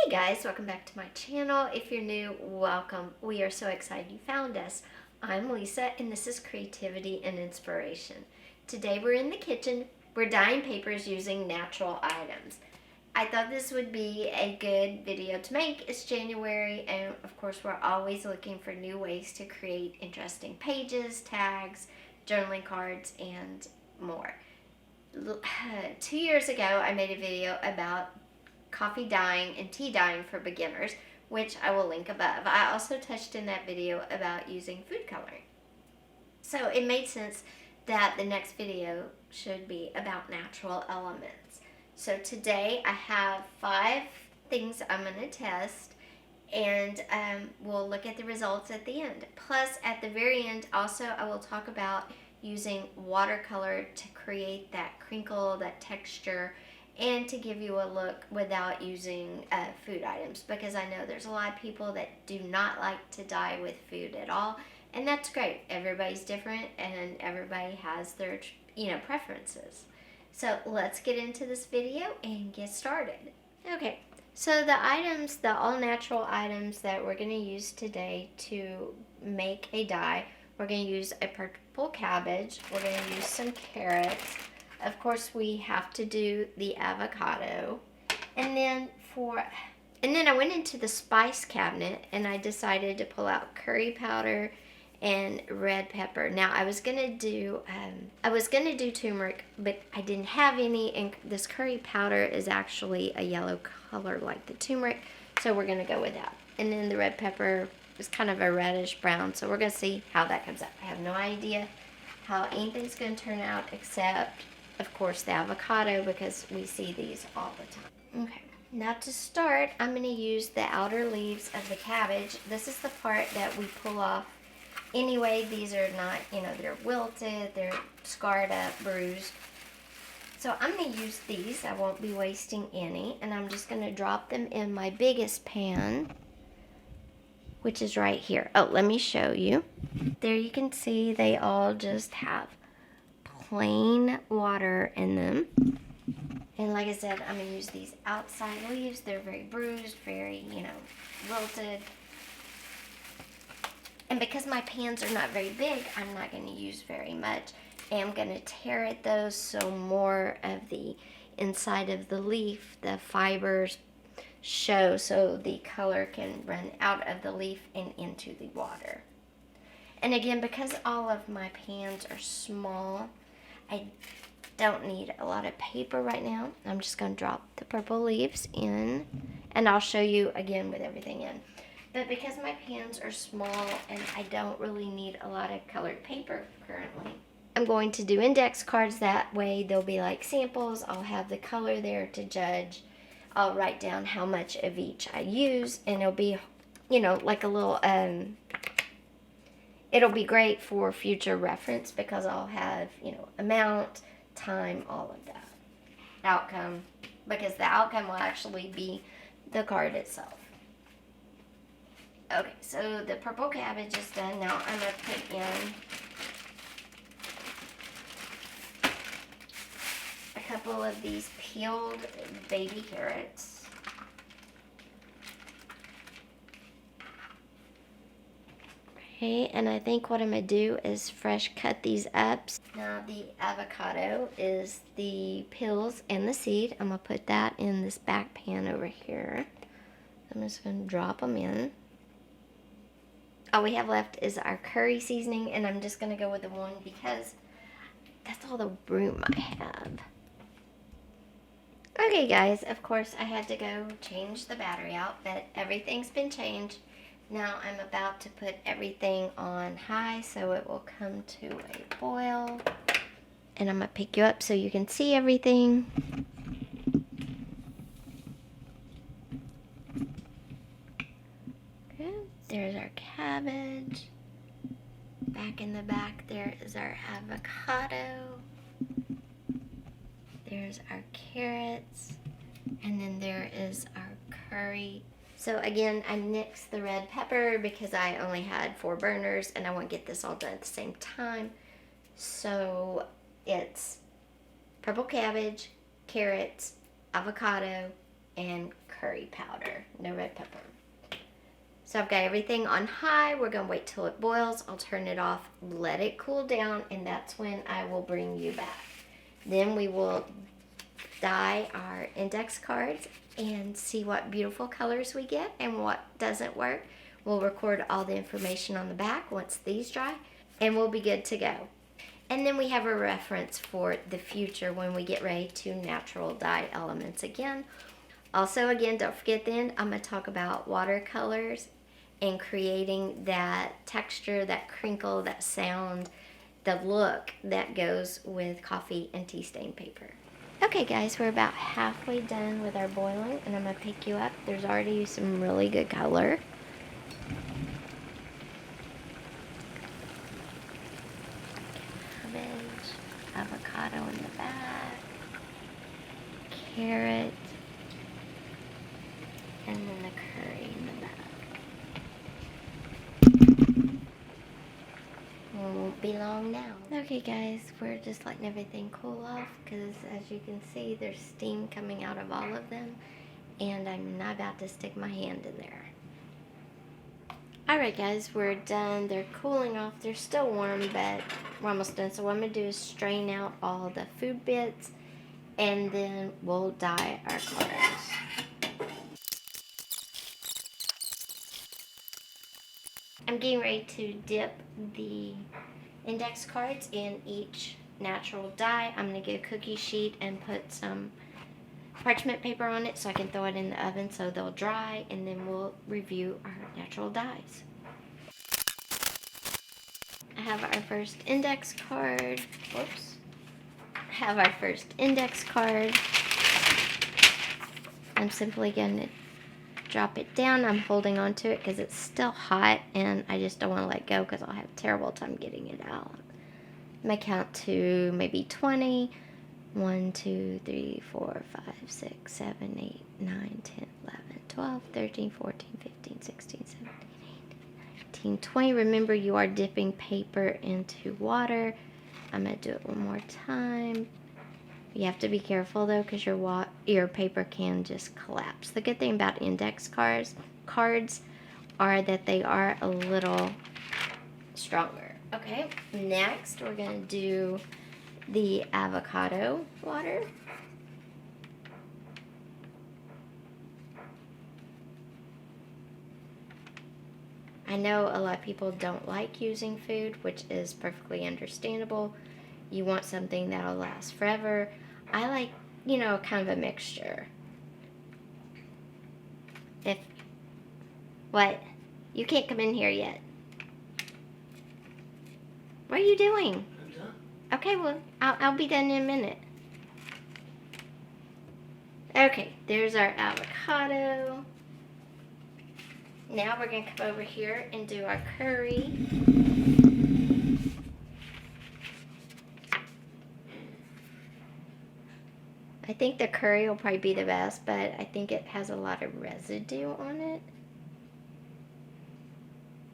Hey guys, welcome back to my channel. If you're new, welcome. We are so excited you found us. I'm Lisa and this is Creativity and Inspiration. Today we're in the kitchen. We're dyeing papers using natural items. I thought this would be a good video to make. It's January and of course we're always looking for new ways to create interesting pages, tags, journaling cards, and more. 2 years ago I made a video about coffee dyeing and tea dyeing for beginners, which I will link above. I also touched in that video about using food coloring. So it made sense that the next video should be about natural elements. So today I have 5 things I'm going to test, and we'll look at the results at the end. Plus at the very end also I will talk about using watercolor to create that crinkle, that texture, and to give you a look without using food items, because I know there's a lot of people that do not like to dye with food at all, and that's great. Everybody's different and everybody has their preferences. So let's get into this video and get started. Okay, so the items, the all natural items that we're going to use today to make a dye, we're going to use a purple cabbage, we're going to use some carrots. Of course, we have to do the avocado. And then I went into the spice cabinet and I decided to pull out curry powder and red pepper. Now, I was gonna do turmeric, but I didn't have any, and this curry powder is actually a yellow color like the turmeric, so we're gonna go with that. And then the red pepper is kind of a reddish brown, so we're gonna see how that comes out. I have no idea how anything's gonna turn out except, of course, the avocado, because we see these all the time. Okay, now to start, I'm going to use the outer leaves of the cabbage. This is the part that we pull off anyway. These are not, they're wilted, they're scarred up, bruised. So I'm going to use these. I won't be wasting any, and I'm just going to drop them in my biggest pan, which is right here. Oh, let me show you. There you can see they all just have plain water in them. And like I said, I'm going to use these outside leaves. They're very bruised, very, wilted. And because my pans are not very big, I'm not going to use very much. And I'm going to tear at those so more of the inside of the leaf, the fibers show, so the color can run out of the leaf and into the water. And again, because all of my pans are small, I don't need a lot of paper right now. I'm just going to drop the purple leaves in, and I'll show you again with everything in. But because my pans are small and I don't really need a lot of colored paper currently, I'm going to do index cards. That way they'll be like samples. I'll have the color there to judge. I'll write down how much of each I use, and it'll be, like a little, it'll be great for future reference because I'll have, amount, time, all of that. Outcome, because the outcome will actually be the card itself. Okay, so the purple cabbage is done. Now I'm going to put in a couple of these peeled baby carrots. Okay, and I think what I'm going to do is fresh cut these up. Now the avocado is the peels and the seed. I'm going to put that in this back pan over here. I'm just going to drop them in. All we have left is our curry seasoning, and I'm just going to go with the one because that's all the room I have. Okay guys, of course I had to go change the battery out, but everything's been changed. Now I'm about to put everything on high so it will come to a boil. And I'm going to pick you up so you can see everything. Okay, there's our cabbage. Back in the back there is our avocado. There's our carrots. And then there is our curry. So again, I nixed the red pepper because I only had 4 burners and I want to get this all done at the same time. So it's purple cabbage, carrots, avocado, and curry powder, no red pepper. So I've got everything on high. We're gonna wait till it boils. I'll turn it off, let it cool down, and that's when I will bring you back. Then we will dye our index cards and see what beautiful colors we get and what doesn't work. We'll record all the information on the back once these dry, and we'll be good to go. And then we have a reference for the future when we get ready to natural dye elements again. Also, again, don't forget then, I'm going to talk about watercolors and creating that texture, that crinkle, that sound, the look that goes with coffee and tea stain paper. Okay guys, we're about halfway done with our boiling, and I'm going to pick you up. There's already some really good color. Cabbage, avocado in the back, carrot, and then the curry in the back. Won't be long now. Okay guys, we're just letting everything cool off because as you can see, there's steam coming out of all of them, and I'm not about to stick my hand in there. Alright guys, we're done. They're cooling off. They're still warm, but we're almost done. So what I'm going to do is strain out all the food bits, and then we'll dye our colors. I'm getting ready to dip the index cards in each natural dye. I'm going to get a cookie sheet and put some parchment paper on it so I can throw it in the oven so they'll dry, and then we'll review our natural dyes. I have our first index card. Whoops. I have our first index card. I'm simply going to drop it down. I'm holding on to it because it's still hot and I just don't want to let go because I'll have a terrible time getting it out. I'm going to count to maybe 20. 1, 2, 3, 4, 5, 6, 7, 8, 9, 10, 11, 12, 13, 14, 15, 16, 17, 18, 19, 20. Remember, you are dipping paper into water. I'm going to do it one more time. You have to be careful though, because your paper can just collapse. The good thing about index cards are that they are a little stronger. Okay, next we're going to do the avocado water. I know a lot of people don't like using food, which is perfectly understandable. You want something that'll last forever. I like, kind of a mixture. What? You can't come in here yet. What are you doing? I'm done. Okay, well, I'll be done in a minute. Okay, there's our avocado. Now we're going to come over here and do our curry. I think the curry will probably be the best, but I think it has a lot of residue on it.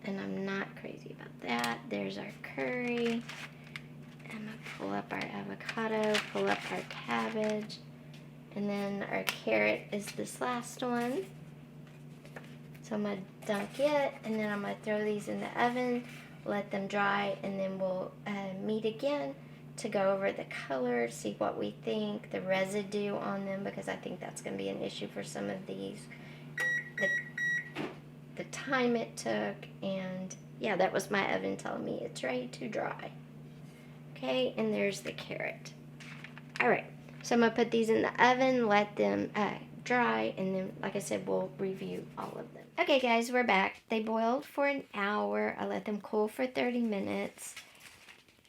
And I'm not crazy about that. There's our curry. I'm going to pull up our avocado, pull up our cabbage, and then our carrot is this last one. So I'm going to dunk it, and then I'm going to throw these in the oven, let them dry, and then we'll meet again to go over the color, see what we think, the residue on them, because I think that's going to be an issue for some of these. The time it took, and yeah, that was my oven telling me it's ready to dry. Okay, and there's the carrot. Alright, so I'm going to put these in the oven, let them dry, and then, like I said, we'll review all of them. Okay guys, we're back. They boiled for an hour. I let them cool for 30 minutes.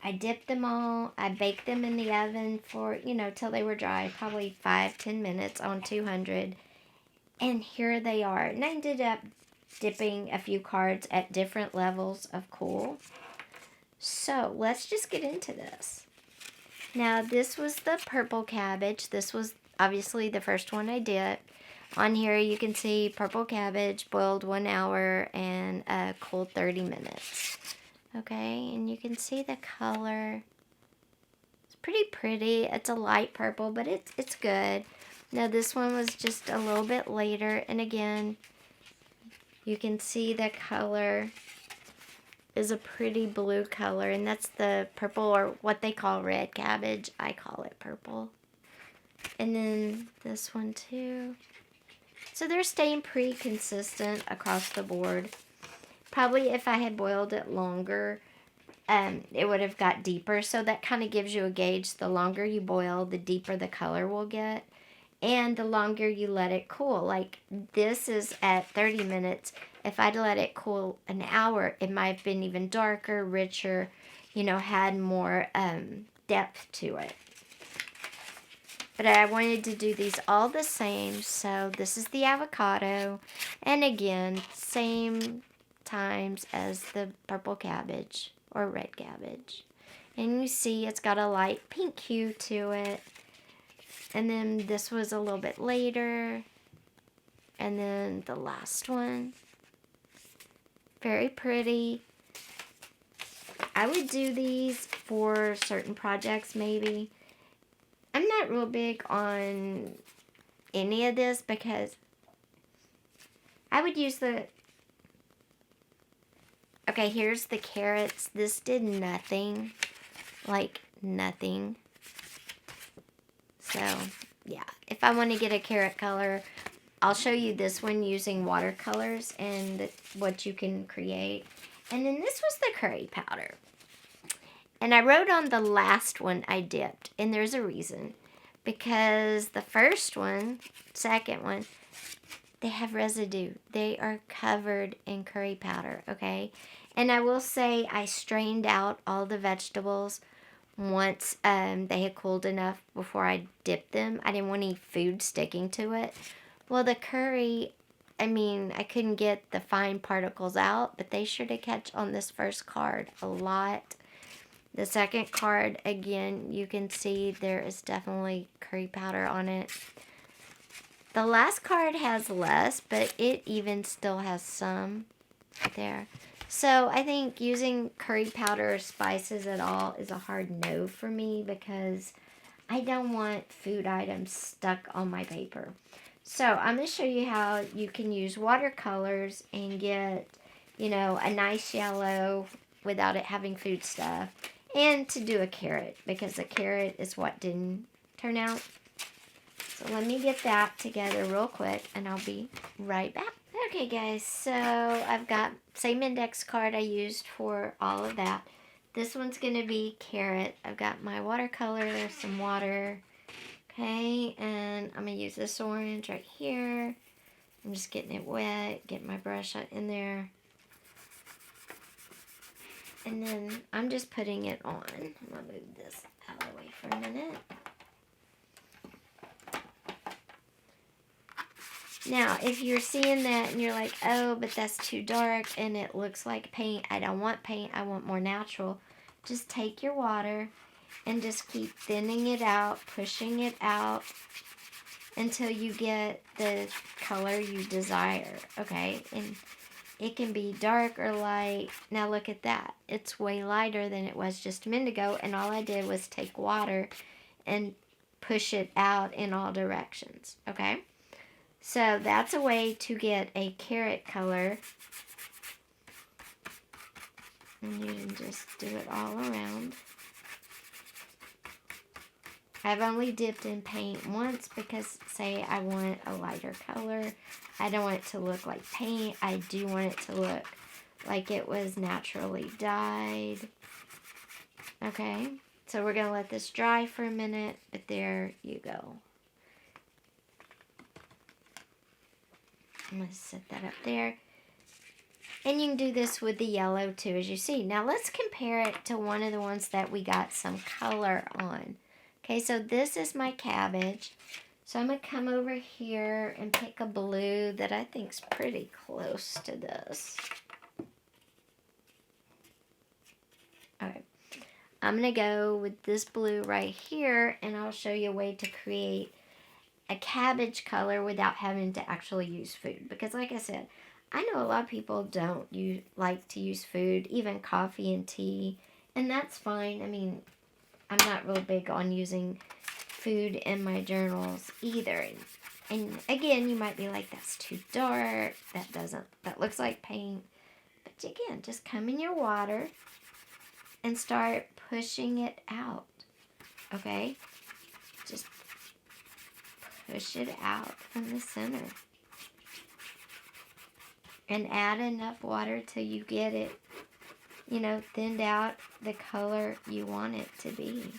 I dipped them all. I baked them in the oven for, till they were dry, probably 5-10 minutes on 200. And here they are. And I ended up dipping a few cards at different levels of cool. So let's just get into this. Now this was the purple cabbage. This was obviously the first one I did. On here you can see purple cabbage, boiled 1 hour and cooled 30 minutes. Okay, and you can see the color. It's pretty pretty. It's a light purple, but it's good. Now this one was just a little bit later, and again, you can see the color is a pretty blue color, and that's the purple, or what they call red cabbage. I call it purple. And then this one too. So they're staying pretty consistent across the board. Probably if I had boiled it longer, it would have got deeper. So that kind of gives you a gauge. The longer you boil, the deeper the color will get. And the longer you let it cool. Like this is at 30 minutes. If I'd let it cool an hour, it might have been even darker, richer, had more depth to it. But I wanted to do these all the same. So this is the avocado. And again, same times as the purple cabbage or red cabbage. And you see it's got a light pink hue to it. And then this was a little bit later. And then the last one. Very pretty. I would do these for certain projects maybe. I'm not real big on any of this because I would use the... Okay, here's the carrots. This did nothing. Like nothing. So, yeah. If I want to get a carrot color, I'll show you this one using watercolors and what you can create. And then this was the curry powder. And I wrote on the last one I dipped. And there's a reason. Because the first one, second one, they have residue. They are covered in curry powder, okay? And I will say I strained out all the vegetables once they had cooled enough before I dipped them. I didn't want any food sticking to it. Well, the curry, I couldn't get the fine particles out, but they sure did catch on this first card a lot. The second card, again, you can see there is definitely curry powder on it. The last card has less, but it even still has some there. So I think using curry powder or spices at all is a hard no for me because I don't want food items stuck on my paper. So I'm going to show you how you can use watercolors and get, a nice yellow without it having food stuff. And to do a carrot, because the carrot is what didn't turn out. So let me get that together real quick, and I'll be right back. Okay, guys, so I've got same index card I used for all of that. This one's going to be carrot. I've got my watercolor, some water, okay, and I'm going to use this orange right here. I'm just getting it wet, getting my brush in there. And then I'm just putting it on. I'm going to move this out of the way for a minute. Now, if you're seeing that and you're like, oh, but that's too dark and it looks like paint. I don't want paint. I want more natural. Just take your water and just keep thinning it out, pushing it out until you get the color you desire, okay? And it can be dark or light. Now look at that. It's way lighter than it was just a minute ago. And all I did was take water and push it out in all directions. Okay? So that's a way to get a carrot color. And you can just do it all around. I've only dipped in paint once because, say, I want a lighter color. I don't want it to look like paint. I do want it to look like it was naturally dyed. Okay, so we're going to let this dry for a minute, but there you go. I'm going to set that up there. And you can do this with the yellow too, as you see. Now let's compare it to one of the ones that we got some color on. Okay, so this is my cabbage. So I'm going to come over here and pick a blue that I think is pretty close to this. Okay, I'm going to go with this blue right here, and I'll show you a way to create a cabbage color without having to actually use food. Because like I said, I know a lot of people don't like to use food, even coffee and tea, and that's fine. I'm not real big on using food in my journals either. And again, you might be like, that's too dark. That looks like paint. But again, just come in your water and start pushing it out. Okay? Just push it out from the center. And add enough water till you get it, thinned out the color you want it to be.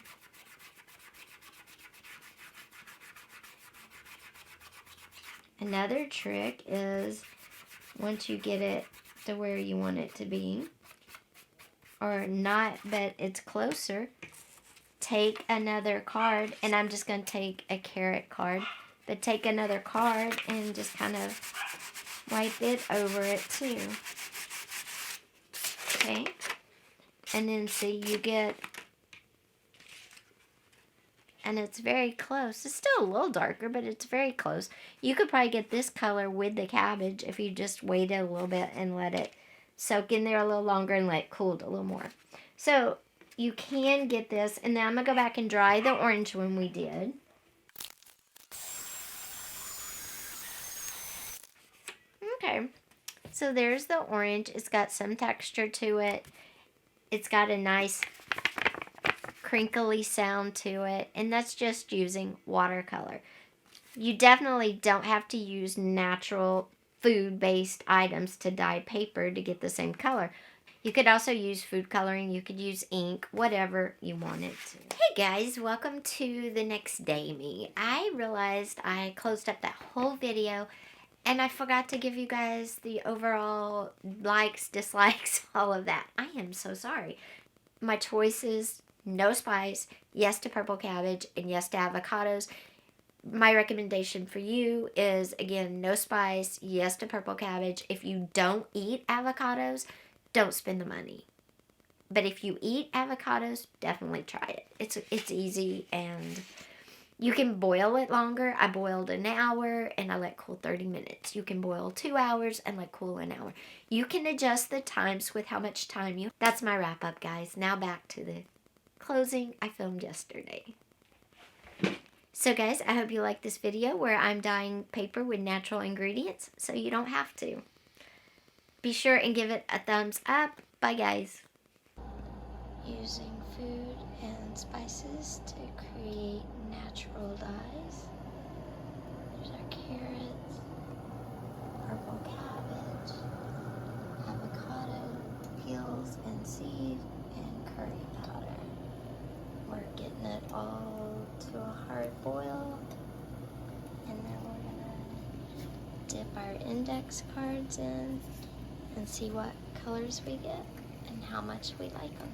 Another trick is, once you get it to where you want it to be, or not, but it's closer, take another card, and I'm just going to take a carrot card, but take another card and just kind of wipe it over it too. Okay? And then see, you get, and it's very close. It's still a little darker, but it's very close. You could probably get this color with the cabbage if you just waited a little bit and let it soak in there a little longer and let it cool a little more. So you can get this, and then I'm going to go back and dry the orange one we did. Okay, so there's the orange. It's got some texture to it. It's got a nice crinkly sound to it, and that's just using watercolor. You definitely don't have to use natural food-based items to dye paper to get the same color. You could also use food coloring. You could use ink, whatever you wanted to. Hey guys, welcome to the next day me. I realized I closed up that whole video and I forgot to give you guys the overall likes, dislikes, all of that. I am so sorry. My choices: no spice, yes to purple cabbage, and yes to avocados. My recommendation for you is, again, no spice, yes to purple cabbage. If you don't eat avocados, don't spend the money. But if you eat avocados, definitely try it. It's easy, and you can boil it longer. I boiled an hour and I let cool 30 minutes. You can boil 2 hours and let cool an hour. You can adjust the times with how much time you... That's my wrap up, guys. Now back to the closing I filmed yesterday. So guys, I hope you like this video where I'm dyeing paper with natural ingredients so you don't have to. Be sure and give it a thumbs up. Bye guys. Using food and spices to create natural dyes. There's our carrots, purple cabbage, avocado peels and seed, and curry powder. We're getting it all to a hard boil, and then we're gonna dip our index cards in and see what colors we get and how much we like them.